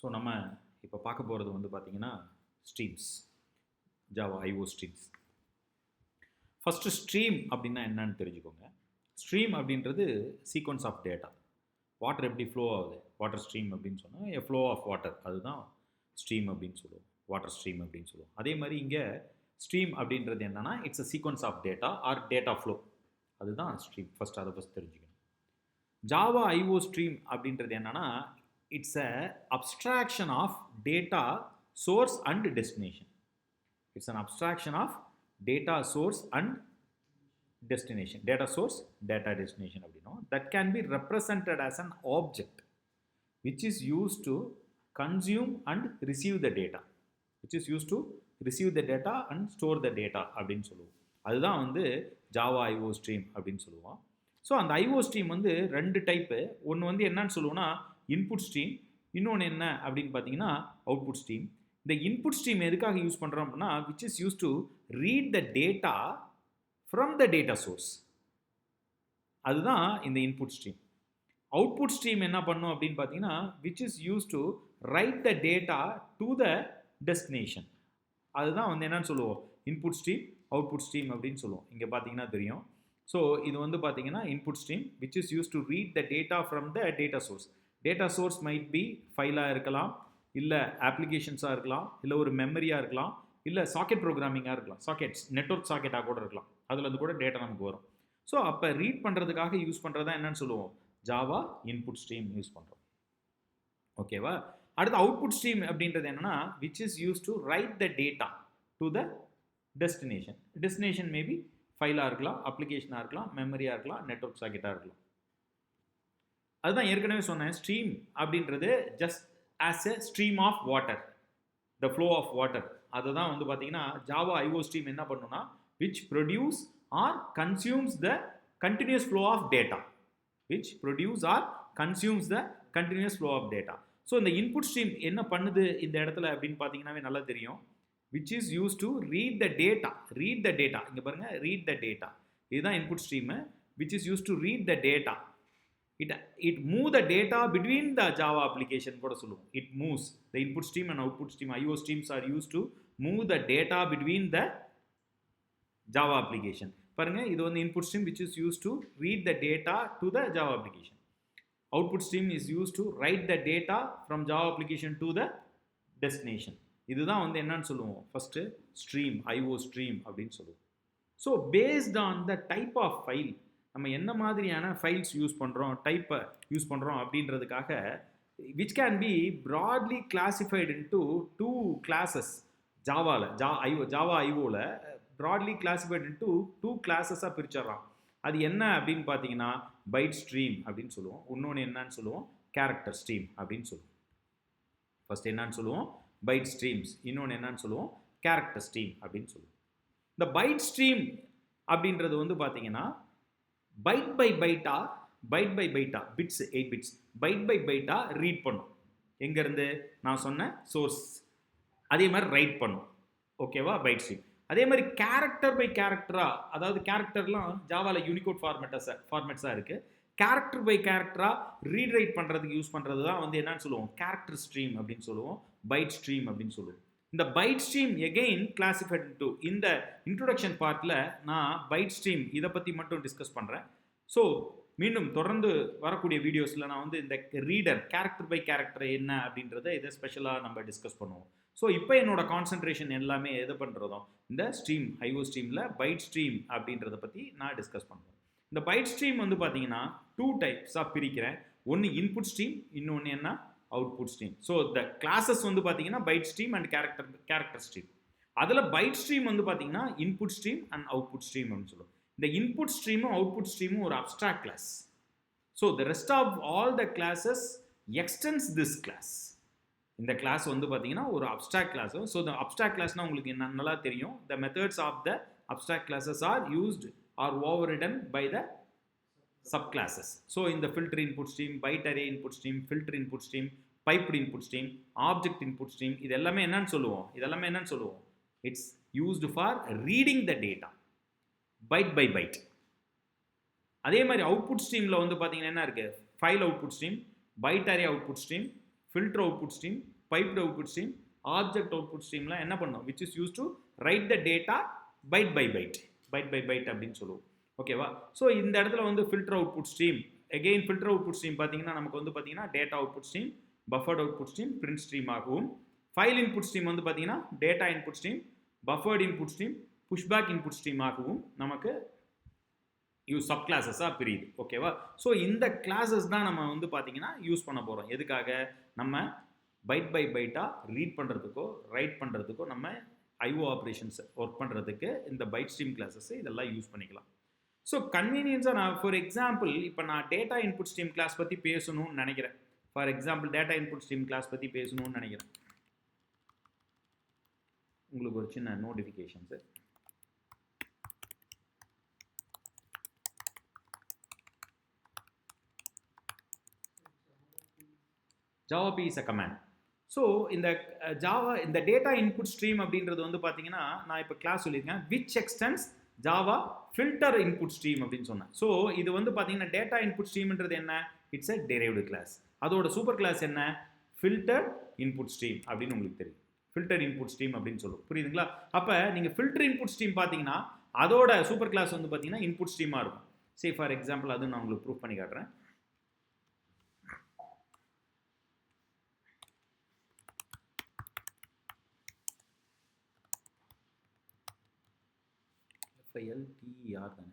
So நம்ம இப்போ பார்க்க போகிறது வந்து பார்த்தீங்கன்னா streams, Java IO streams. First stream அப்படின்னா என்னன்னு தெரிஞ்சுக்கோங்க. ஸ்ட்ரீம் அப்படின்றது சீக்வன்ஸ் ஆஃப் டேட்டா. வாட்டர் எப்படி ஃப்ளோ ஆகுது, வாட்டர் ஸ்ட்ரீம் அப்படின்னு சொன்னால் எ ஃப்ளோ ஆஃப் வாட்டர், அதுதான் ஸ்ட்ரீம் அப்படின்னு சொல்லுவோம், வாட்டர் ஸ்ட்ரீம் அப்படின்னு சொல்லுவோம். அதே மாதிரி இங்கே ஸ்ட்ரீம் அப்படின்றது என்னென்னா it's a sequence of data or data flow, அதுதான் ஸ்ட்ரீம். ஃபஸ்ட் அதை ஃபஸ்ட் தெரிஞ்சுக்கணும். ஜாவா ஐஓ ஸ்ட்ரீம் அப்படின்றது என்னென்னா it's a abstraction of data source and destination. It's an abstraction of data source and destination, data source, data destination அப்படினோம். That can be represented as an object which is used to consume and receive the data, which is used to receive the data and store the data அப்படின்னு சொல்லுவோம். அதுதான் வந்து Java IO stream அப்படின்னு சொல்லுவோம். So அந்த IO stream வந்து ரெண்டு type. ஒன்று வந்து என்னன்னு சொல்லுவோம்னா இன்புட் ஸ்ட்ரீம், இன்னொன்று என்ன அப்படின்னு பார்த்தீங்கன்னா அவுட்புட் ஸ்ட்ரீம். இந்த இன்புட் ஸ்ட்ரீம் எதுக்காக யூஸ் பண்ணுறோம் அப்படின்னா which is used to read the data from the data source, அதுதான் இந்த இன்புட் ஸ்ட்ரீம். அவுட்புட் ஸ்ட்ரீம் என்ன பண்ணும் அப்படின்னு பார்த்தீங்கன்னா which is used to write the data to the destination, அதுதான் வந்து என்னன்னு சொல்லுவோம் இன்புட் ஸ்ட்ரீம் அவுட்புட் ஸ்ட்ரீம் அப்படின்னு சொல்லுவோம். இங்கே பார்த்தீங்கன்னா தெரியும். ஸோ இது வந்து பார்த்தீங்கன்னா input stream which is used to read the data from the data source. Data source might be ஃபைலாக இருக்கலாம், இல்லை அப்ளிகேஷன்ஸாக இருக்கலாம், இல்லை ஒரு மெமரியாக இருக்கலாம், இல்லை சாக்கெட் ப்ரோக்ராமிங்காக இருக்கலாம், சாக்கெட்ஸ் நெட்வொர்க் சாக்கெட்டாக கூட இருக்கலாம். அதில் இருந்து கூட டேட்டா நமக்கு வரும். ஸோ அப்போ ரீட் பண்ணுறதுக்காக யூஸ் பண்ணுறதா என்னன்னு சொல்லுவோம் ஜாவா இன்புட் ஸ்ட்ரீம் யூஸ் பண்ணுறோம். ஓகேவா? அடுத்து அவுட்புட் ஸ்ட்ரீம் அப்படின்றது என்னன்னா which is used to write the data to the destination. Destination maybe ஃபைலாக இருக்கலாம், அப்ளிகேஷனாக இருக்கலாம், மெமரியாக இருக்கலாம், நெட்வொர்க் சாக்கெட்டாக இருக்கலாம். அதுதான் ஏற்கனவே சொன்னேன், ஸ்ட்ரீம் அப்படின்றது just as a stream of water, the flow of water. அதுதான் வந்து பார்த்தீங்கன்னா ஜாவா ஐஓ ஸ்ட்ரீம் என்ன பண்ணுன்னா which produce or consumes the continuous flow of data, which produce or consumes the continuous flow of data. So இந்த input stream என்ன பண்ணுது இந்த இடத்துல அப்படின்னு பார்த்தீங்கன்னாவே நல்லா தெரியும். which is used to read the data, இங்கே பாருங்க read the data, இதுதான் input stream. which is used to read the data, it move the data between the Java application கூட சொல்லுவோம். it moves the input stream and output stream. IO streams are used to move the data between the Java application. பாருங்க இது வந்து input stream which is used to read the data to the Java application. Output stream is used to write the data from Java application to the destination. இதுதான் வந்து என்னன்னு சொல்லுவோம் first stream, IO stream அப்படின்னு சொல்லுவோம். So based on the type of file, நம்ம என்ன மாதிரியான files use பண்ணுறோம், டைப்பை யூஸ் பண்ணுறோம் அப்படின்றதுக்காக which can be broadly classified into two classes. ஜாவாவில் ஜாவா ஐஓவில் broadly classified into two classes-ஆக பிரிச்சிடலாம். அது என்ன அப்படின்னு பார்த்தீங்கன்னா பைட் ஸ்ட்ரீம் அப்படின்னு சொல்லுவோம், இன்னொன்று என்னன்னு சொல்லுவோம் கேரக்டர் ஸ்ட்ரீம் அப்படின்னு சொல்லுவோம். ஃபர்ஸ்ட் என்னன்னு சொல்லுவோம் பைட் ஸ்ட்ரீம்ஸ், இன்னொன்று என்னன்னு சொல்லுவோம் கேரக்டர் ஸ்ட்ரீம் அப்படின்னு சொல்லுவோம். இந்த பைட் ஸ்ட்ரீம் அப்படின்றது வந்து பார்த்தீங்கன்னா பைட் பை பைட்டா பிட்ஸ் 8 பிட்ஸ் பைட் பை பைட்டா ரீட் பண்ணும். எங்கேருந்து நான் சொன்ன சோர்ஸ், அதே மாதிரி ரைட் பண்ணும். ஓகேவா? Byte stream. அதே மாதிரி கேரக்டர் பை கேரக்டரா, அதாவது கேரக்டர்லாம் ஜாவாவில் யூனிகோட் ஃபார்மேட்ஸாக இருக்குது. கேரக்டர் பை கேரக்டரா ரீட் ரைட் பண்ணுறதுக்கு யூஸ் பண்ணுறது தான் வந்து என்னன்னு சொல்லுவோம் கேரக்டர் ஸ்ட்ரீம் அப்படின்னு சொல்லுவோம், பைட் ஸ்ட்ரீம் அப்படின்னு சொல்லுவோம். இந்த byte stream again classified to, இந்த இன்ட்ரோடக்ஷன் பார்ட்டில் நான் பைட் ஸ்ட்ரீம் இதை பற்றி மட்டும் டிஸ்கஸ் பண்ணுறேன். ஸோ மீண்டும் தொடர்ந்து வரக்கூடிய வீடியோஸில் நான் வந்து இந்த ரீடர் கேரக்டர் பை கேரக்டர் என்ன அப்படின்றத இதை ஸ்பெஷலாக நம்ம டிஸ்கஸ் பண்ணுவோம். ஸோ இப்போ என்னோட கான்சன்ட்ரேஷன் எல்லாமே எது பண்ணுறதோ இந்த ஸ்ட்ரீம் ஐஓ ஸ்ட்ரீமில் பைட் ஸ்ட்ரீம் அப்படின்றத பற்றி நான் டிஸ்கஸ் பண்ணுவேன். இந்த பைட் ஸ்ட்ரீம் வந்து பார்த்தீங்கன்னா 2 டைப்ஸாக பிரிக்கிறேன். ஒன்று இன்புட் ஸ்ட்ரீம், இன்னொன்று என்ன output stream. So the classes வந்து பார்த்தீங்கன்னா byte stream and character stream. அதில் பைட் ஸ்ட்ரீம் வந்து பார்த்தீங்கன்னா input stream and output stream அப்படின்னு சொல்லுவோம். இந்த இன்புட் ஸ்ட்ரீமும் அவுட்புட் ஸ்ட்ரீமும் ஒரு abstract class. So the rest of all the classes extends this class. இந்த கிளாஸ் வந்து பார்த்தீங்கன்னா ஒரு abstract class. So the abstract கிளாஸ்னால் உங்களுக்கு என்ன நல்லா தெரியும். The methods of the abstract classes are used R ஓவர்ரிடன் by the subclasses. So in the filter input stream, byte array input stream, filter input stream, piped input stream, object input stream, இது எல்லாமே என்னன்னு சொல்லுவோம் it's used for reading the data byte by byte. அதே மாதிரி output ஸ்ட்ரீமில் வந்து பார்த்தீங்கன்னா என்ன இருக்குது file output stream, byte array output stream, filter output stream, piped output stream, object output ஸ்ட்ரீம்லாம் என்ன பண்ணோம், which is use to write the data byte by byte அப்படின்னு சொல்லுவோம். ஓகேவா? ஸோ இந்த இடத்துல வந்து filter output stream, again filter output stream பார்த்தீங்கன்னா நமக்கு வந்து பார்த்தீங்கன்னா data output stream, buffered output stream, print stream ஆகவும், ஃபைல் இன்புட் ஸ்ட்ரீம் வந்து பார்த்தீங்கன்னா data input stream, buffered input stream, pushback input stream ஆகவும் நமக்கு சப் கிளாஸஸாக பிரியுது. ஓகேவா? ஸோ இந்த கிளாஸஸ் தான் நம்ம வந்து பார்த்தீங்கன்னா யூஸ் பண்ண போகிறோம். எதுக்காக? நம்ம பைட் பை பைட்டாக ரீட் பண்ணுறதுக்கோ ரைட் பண்ணுறதுக்கோ நம்ம ஐஓ ஆப்ரேஷன்ஸ் ஒர்க் பண்ணுறதுக்கு இந்த பைட் ஸ்ட்ரீம் கிளாஸஸ் இதெல்லாம் யூஸ் பண்ணிக்கலாம். ஸோ கன்வீனியன்ஸாக நான் ஃபார் எக்ஸாம்பிள் இப்போ நான் டேட்டா இன்புட் ஸ்ட்ரீம் கிளாஸ் பற்றி பேசணும்னு நினைக்கிறேன். For example data input stream class பற்றி பேசணும்னு நினைக்கிறேன். உங்களுக்கு ஒரு சின்ன notifications. JavaP is a command. So இந்த ஜாவா இந்த டேட்டா இன்புட் ஸ்ட்ரீம் அப்படின்றது வந்து பார்த்தீங்கன்னா நான் இப்போ கிளாஸ் சொல்லியிருக்கேன் which extends Java filter input stream அப்படின்னு சொன்னேன். ஸோ இது வந்து பார்த்தீங்கன்னா டேட்டா இன்புட் ஸ்ட்ரீம்ன்றது என்ன? It's a derived class. அதோட சூப்பர் கிளாஸ் என்ன? ஃபில்டர் இன்புட் ஸ்ட்ரீம் அப்படின்னு உங்களுக்கு தெரியும். ஃபில்டர் இன்புட் ஸ்ட்ரீம் அப்படின்னு சொல்லுவோம். புரியுதுங்களா? அப்போ நீங்கள் ஃபில்டர் இன்புட் ஸ்ட்ரீம் பார்த்தீங்கன்னா அதோட சூப்பர் கிளாஸ் வந்து பார்த்தீங்கன்னா இன்புட் ஸ்ட்ரீமாக இருக்கும். சரி, ஃபார் எக்ஸாம்பிள் அது நான் உங்களுக்கு ப்ரூவ் பண்ணி காட்டுறேன். FILTER தானே,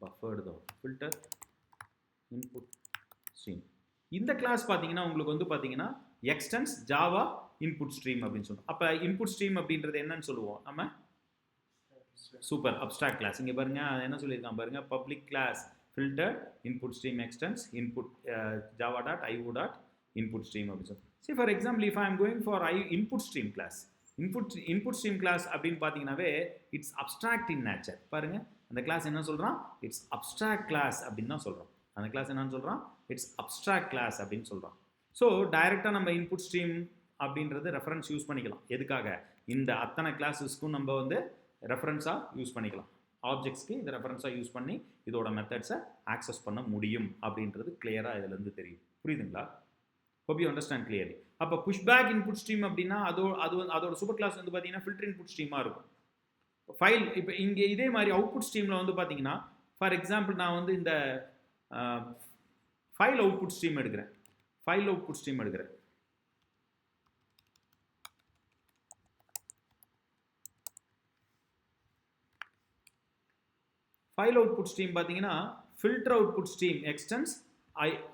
பஃபர்டு தான் ஃபில்டர் இன்புட் ஸ்ட்ரீம். இந்த கிளாஸ் பார்த்தீங்கன்னா உங்களுக்கு வந்து பார்த்தீங்கன்னா எக்ஸ்டென்ஸ் ஜாவா இன்புட் ஸ்ட்ரீம் அப்படின்னு சொல்லுவோம். அப்போ இன்புட் ஸ்ட்ரீம் அப்படின்றது என்னன்னு சொல்லுவோம் நம்ம? Super abstract class. இங்கே பாருங்க என்ன சொல்லியிருக்கான் பாருங்க, public class filter input stream extends input Java dot IO dot input stream அப்படின்னு சொல்லுவோம். சரி, for example if I am going for input stream class, input stream class அப்படின்னு பார்த்தீங்கன்னாவே இட்ஸ் அப்ஸ்ட்ராக்ட் இன் நேச்சர். பாருங்க அந்த கிளாஸ் என்ன சொல்கிறான்? It's abstract class அப்படின்னு தான் சொல்கிறோம். அந்த கிளாஸ் என்னன்னு சொல்கிறான்? இட்ஸ் அப்ஸ்ட்ராக்ட் கிளாஸ் அப்படின்னு சொல்கிறான். ஸோ டைரெக்டாக நம்ம இன்புட் ஸ்ட்ரீம் அப்படின்றது ரெஃபரன்ஸ் யூஸ் பண்ணிக்கலாம். எதுக்காக? இந்த அத்தனை கிளாஸஸ்க்கும் நம்ம வந்து ரெஃபரன்ஸாக யூஸ் பண்ணிக்கலாம். ஆப்ஜெக்ட்ஸ்க்கு இந்த ரெஃபரன்ஸாக யூஸ் பண்ணி இதோட மெத்தட்ஸை ஆக்சஸ் பண்ண முடியும் அப்படின்றது கிளியராக இதுலேருந்து தெரியும். புரியுதுங்களா? hope you understand clearly. அப்போ புஷ்பேக் இன்புட் ஸ்ட்ரீம் அப்படின்னா அதோட சூப்பர் கிளாஸ் வந்து பார்த்தீங்கன்னா ஃபில்டர் இன்புட் ஸ்ட்ரீமாக இருக்கும். ஃபைல் இப்போ இங்கே இதே மாதிரி அவுட்புட் ஸ்ட்ரீமில் வந்து பார்த்தீங்கன்னா ஃபார் எக்ஸாம்பிள் நான் வந்து இந்த ஃபைல் அவுட்புட் ஸ்ட்ரீம் எடுக்கிறேன். ஃபைல் அவுட்புட் ஸ்ட்ரீம் எடுக்கிறேன். ஃபைல் அவுட்புட் ஸ்ட்ரீம் பார்த்தீங்கன்னா filter output stream extends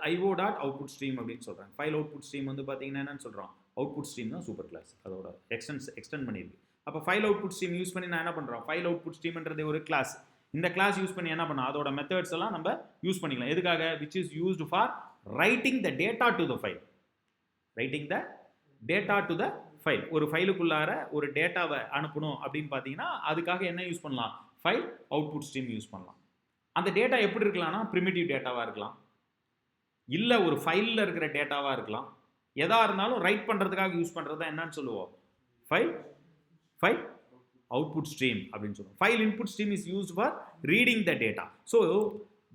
IO dot output stream அப்படின்னு சொல்கிறேன். ஃபைல் அவுட்புட் ஸ்ட்ரீம் வந்து பார்த்தீங்கன்னா என்னன்னு சொல்கிறோம்? அவுட்புட் ஸ்ட்ரீம் தான் சூப்பர் கிளாஸ். அதோட எக்ஸ்டெண்ட் பண்ணியிருக்கு. அப்போ ஃபைல் அவுட்புட் ஸ்ட்ரீம் யூஸ் பண்ணி நான் என்ன பண்ணுறோம்? ஃபைல் அவுட்புட் ஸ்ட்ரீம்ன்றது ஒரு கிளாஸ். இந்த கிளாஸ் யூஸ் பண்ணி என்ன பண்ணோம்? அதோட மெத்தட்ஸ் எல்லாம் நம்ம யூஸ் பண்ணிக்கலாம். எதுக்காக? Which is used for writing the data to the file. Writing the data to the file. ஒரு ஃபைலுக்குள்ளார ஒரு டேட்டாவை அனுப்பணும் அப்படின்னு பார்த்தீங்கன்னா அதுக்காக என்ன யூஸ் பண்ணலாம்? ஃபைல் அவுட்புட் ஸ்ட்ரீம் யூஸ் பண்ணலாம். அந்த டேட்டா எப்படி இருக்கலாம்னா ப்ரிமிட்டிவ் டேட்டாவாக இருக்கலாம், இல்லை ஒரு ஃபைலில் இருக்கிற டேட்டாவாக இருக்கலாம். எதாக இருந்தாலும் ரைட் பண்ணுறதுக்காக யூஸ் பண்ணுறது தான் என்னன்னு சொல்லுவோம்? ஃபைல் அவுட்புட் ஸ்ட்ரீம் அப்படின்னு சொல்லுவோம். File input stream is used for reading the data. So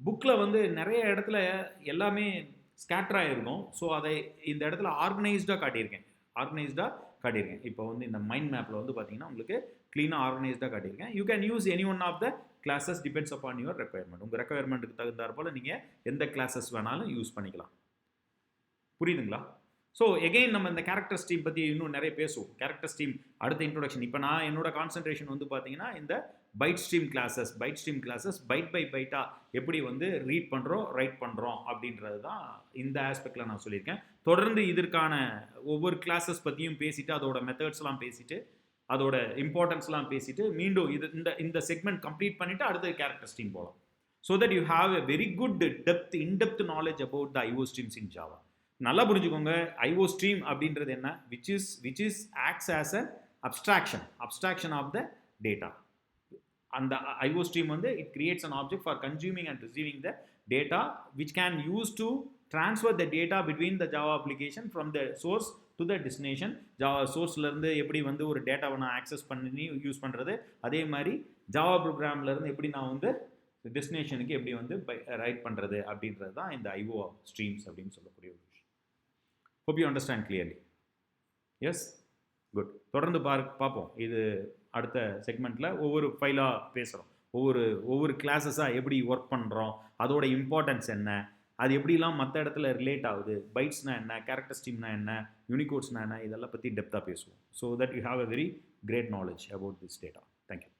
புக்கில் வந்து நிறைய இடத்துல எல்லாமே ஸ்கேட்டராக இருக்கும். ஸோ அதை இந்த இடத்துல ஆர்கனைஸ்டாக காட்டியிருக்கேன். இப்போ வந்து இந்த மைண்ட் மேப்பில் வந்து பார்த்தீங்கன்னா உங்களுக்கு க்ளீனாக ஆர்கனைஸ்டாக காட்டியிருக்கேன். You can use any one of the classes depends upon your requirement. உங்கள் ரெக்குயர்மெண்ட்டுக்கு தகுந்தாற் போல் நீங்கள் எந்த கிளாஸஸ் வேணாலும் யூஸ் பண்ணிக்கலாம். புரியுதுங்களா? ஸோ எகெயின் நம்ம இந்த கேரக்டர் ஸ்ட்ரீம் பற்றி இன்னும் நிறைய பேசுவோம். கேரக்டர் ஸ்ட்ரீம் அடுத்த இன்ட்ரோடக்ஷன். இப்போ நான் என்னோட கான்சன்ட்ரேஷன் வந்து பார்த்தீங்கன்னா இந்த byte stream classes byte by பைட்டாக எப்படி வந்து ரீட் பண்ணுறோம் ரைட் பண்ணுறோம் அப்படின்றது தான் இந்த ஆஸ்பெக்டில் நான் சொல்லியிருக்கேன். தொடர்ந்து இதற்கான ஒவ்வொரு கிளாஸஸ் பற்றியும் பேசிட்டு அதோட மெத்தட்ஸ்லாம் பேசிட்டு அதோட இம்பார்ட்டன்ஸ்லாம் பேசிட்டு மீண்டும் இந்த செக்மெண்ட் கம்ப்ளீட் பண்ணிவிட்டு அடுத்த கேரக்டர் ஸ்ட்ரீம் போகலாம். So that you have a very good in depth knowledge about the IO streams in Java. நல்லா புரிஞ்சுக்கோங்க. ஐஓ ஸ்ட்ரீம் அப்படின்றது என்ன? Which is acts as a abstraction of the data. அந்த ஐஓ ஸ்ட்ரீம் வந்து it creates an object for consuming and receiving the data which can use to transfer the data between the Java application from the source to the destination. Java சோர்ஸ்லேருந்து எப்படி வந்து ஒரு டேட்டாவை நான் access பண்ணி use பண்ணுறது, அதே மாதிரி ஜாவா ப்ரோக்ராம்லேருந்து எப்படி நான் வந்து டெஸ்டினேஷனுக்கு எப்படி வந்து ரைட் பண்ணுறது அப்படின்றது தான் இந்த ஐஓ ஸ்ட்ரீம்ஸ் அப்படின்னு சொல்லக்கூடிய ஒரு விஷயம். Hope you understand clearly. Yes, good. தொடர்ந்து பார்ப்போம். இது அடுத்த செக்மெண்ட்டில் ஒவ்வொரு ஃபைலாக பேசுகிறோம். ஒவ்வொரு கிளாஸஸாக எப்படி ஒர்க் பண்ணுறோம், அதோட இம்பார்ட்டன்ஸ் என்ன, அது எப்படிலாம் மற்ற இடத்துல ரிலேட் ஆகுது, பைட்ஸ்னா என்ன, கேரக்டர் ஸ்ட்ரீம்னா என்ன, யூனிகோட்ஸ்னா என்ன, இதெல்லாம் பற்றி டெப்த்தாக பேசுவோம். So that you have a very great knowledge about this data. Thank you.